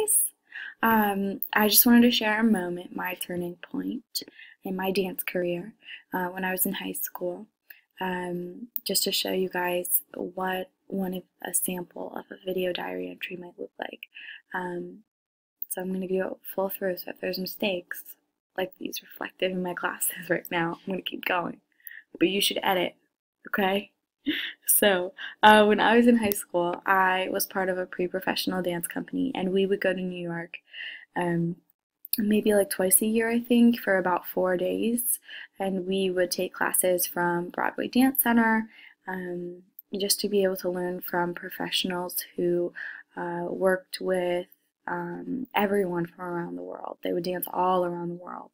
guys. I just wanted to share a moment, my turning point in my dance career when I was in high school, just to show you guys what a sample of a video diary entry might look like. So I'm going to go full through, so if there's mistakes, like these reflected in my classes right now, I'm going to keep going. But you should edit, okay? So, when I was in high school, I was part of a pre-professional dance company, and we would go to New York, um, maybe like twice a year, I think, for about 4 days, and we would take classes from Broadway Dance Center, just to be able to learn from professionals who worked with everyone from around the world. They would dance all around the world.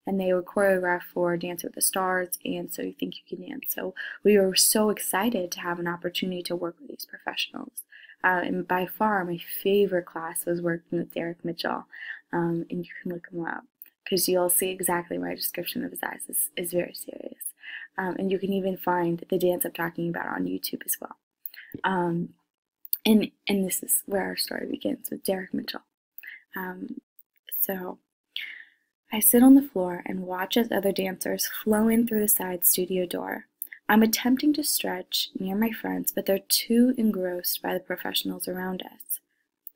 And they would choreograph for Dance with the Stars and So You Think You Can Dance. So we were so excited to have an opportunity to work with these professionals. And by far, my favorite class was working with Derek Mitchell. And you can look him up because you'll see exactly my description of his eyes is very serious. And you can even find the dance I'm talking about on YouTube as well. And this is where our story begins with Derek Mitchell. So I sit on the floor and watch as other dancers flow in through the side studio door. I'm attempting to stretch near my friends, but they're too engrossed by the professionals around us.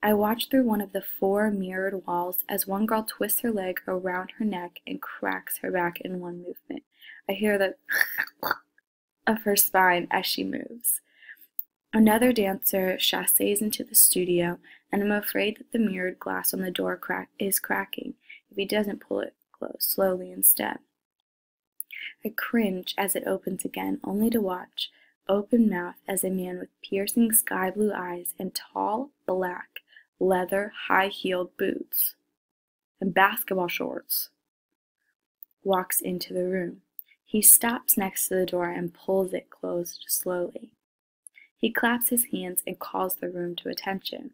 I watch through one of the 4 mirrored walls as one girl twists her leg around her neck and cracks her back in one movement. I hear the of her spine as she moves. Another dancer chasses into the studio, and I'm afraid that the mirrored glass on the door is cracking if he doesn't pull it close slowly instead. I cringe as it opens again, only to watch, open mouth, as a man with piercing sky blue eyes and tall, black, leather, high-heeled boots and basketball shorts walks into the room. He stops next to the door and pulls it closed slowly. He claps his hands and calls the room to attention.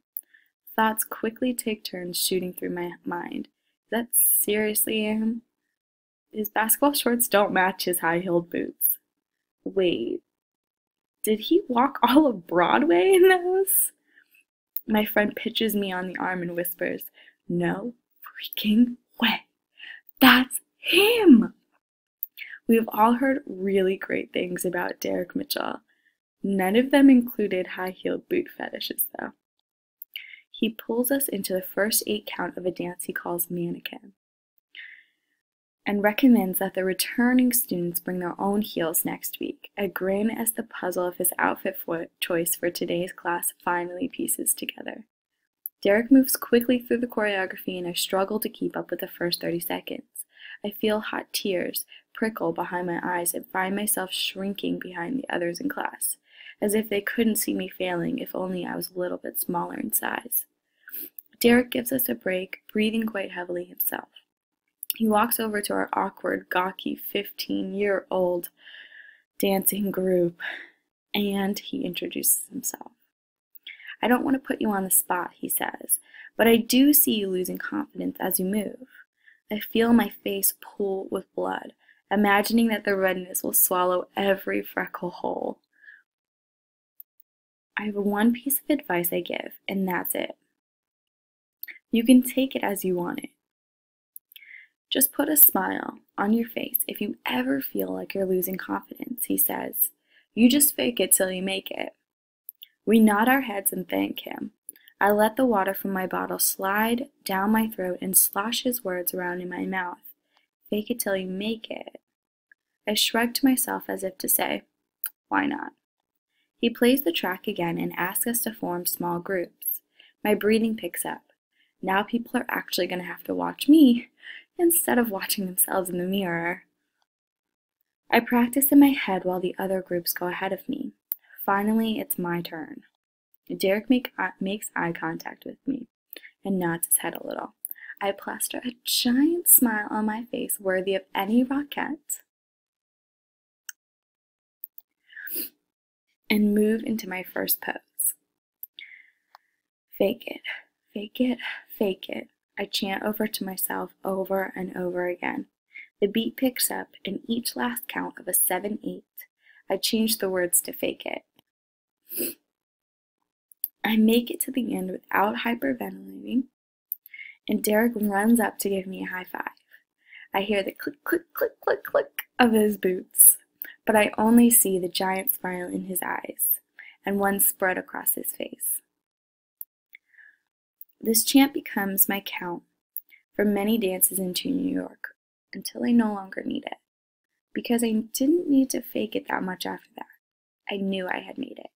Thoughts quickly take turns shooting through my mind. Is that seriously him? His basketball shorts don't match his high-heeled boots. Wait, did he walk all of Broadway in those? My friend pitches me on the arm and whispers, "No freaking way. That's him!" We have all heard really great things about Derek Mitchell. None of them included high-heeled boot fetishes, though. He pulls us into the first 8 count of a dance he calls Mannequin, and recommends that the returning students bring their own heels next week. A grin as the puzzle of his outfit choice for today's class finally pieces together. Derek moves quickly through the choreography, and I struggle to keep up with the first 30 seconds. I feel hot tears prickle behind my eyes and find myself shrinking behind the others in class, as if they couldn't see me failing if only I was a little bit smaller in size. Derek gives us a break, breathing quite heavily himself. He walks over to our awkward, gawky 15-year-old dancing group, and he introduces himself. "I don't want to put you on the spot," he says, "but I do see you losing confidence as you move." I feel my face pool with blood, imagining that the redness will swallow every freckle whole. I have one piece of advice I give, and that's it. You can take it as you want it. Just put a smile on your face if you ever feel like you're losing confidence, he says. You just fake it till you make it. We nod our heads and thank him. I let the water from my bottle slide down my throat and slosh his words around in my mouth. Fake it till you make it. I shrug to myself as if to say, why not? He plays the track again and asks us to form small groups. My breathing picks up. Now people are actually going to have to watch me instead of watching themselves in the mirror. I practice in my head while the other groups go ahead of me. Finally, it's my turn. Derek makes eye contact with me and nods his head a little. I plaster a giant smile on my face worthy of any Rockette and move into my first pose. Fake it, fake it, fake it. I chant over to myself over and over again. The beat picks up, and each last count of a 7/8, I change the words to fake it. I make it to the end without hyperventilating, and Derek runs up to give me a high five. I hear the click, click, click, click, click of his boots, but I only see the giant smile in his eyes and one spread across his face. This chant becomes my count for many dances into New York until I no longer need it, because I didn't need to fake it that much after that. I knew I had made it.